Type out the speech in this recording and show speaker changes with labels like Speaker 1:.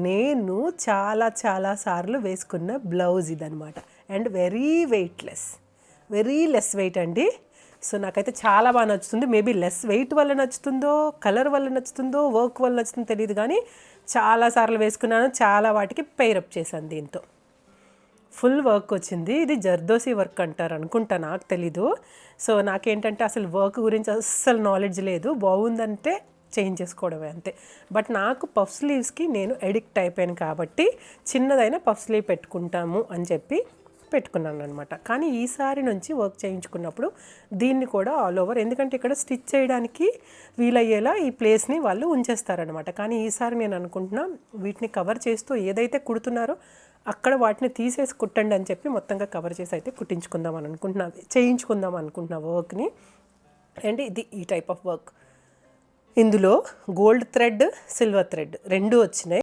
Speaker 1: నేను చాలా చాలా సార్లు వేసుకున్న బ్లౌజ్ ఇదనమాట. అండ్ వెరీ లెస్ వెయిట్ అండి. సో నాకైతే చాలా బాగా నచ్చుతుంది. మేబీ లెస్ వెయిట్ వల్ల నచ్చుతుందో, కలర్ వల్ల నచ్చుతుందో, వర్క్ వల్ల నచ్చుతుందో తెలియదు, కానీ చాలాసార్లు వేసుకున్నాను. చాలా వాటికి పెయిరప్ చేశాను దీంతో. ఫుల్ వర్క్ వచ్చింది. ఇది జర్దోసి వర్క్ అంటారు అనుకుంటా, నాకు తెలీదు. సో నాకేంటంటే అసలు వర్క్ గురించి అస్సలు నాలెడ్జ్ లేదు. బాగుందంటే చేంజ్ చేసుకోవడమే అంతే. బట్ నాకు పఫ్ స్లీవ్స్కి నేను ఎడిక్ట్ అయిపోయాను కాబట్టి చిన్నదైనా పఫ్ స్లీవ్ పెట్టుకుంటాము అని చెప్పి పెట్టుకున్నాను అనమాట. కానీ ఈసారి నుంచి వర్క్ చేయించుకున్నప్పుడు దీన్ని కూడా ఆల్ ఓవర్, ఎందుకంటే ఇక్కడ స్టిచ్ చేయడానికి వీలయ్యేలా ఈ ప్లేస్ని వాళ్ళు ఉంచేస్తారనమాట. కానీ ఈసారి నేను అనుకుంటున్నా వీటిని కవర్ చేస్తూ ఏదైతే కుడుతున్నారో అక్కడ వాటిని తీసేసి కుట్టండి అని చెప్పి మొత్తంగా కవర్ చేసి అయితే చేయించుకుందాం అనుకుంటున్నా వర్క్ని. అండ్ ఇది ఈ టైప్ ఆఫ్ వర్క్. ఇందులో గోల్డ్ థ్రెడ్, సిల్వర్ థ్రెడ్ 2 వచ్చినాయి.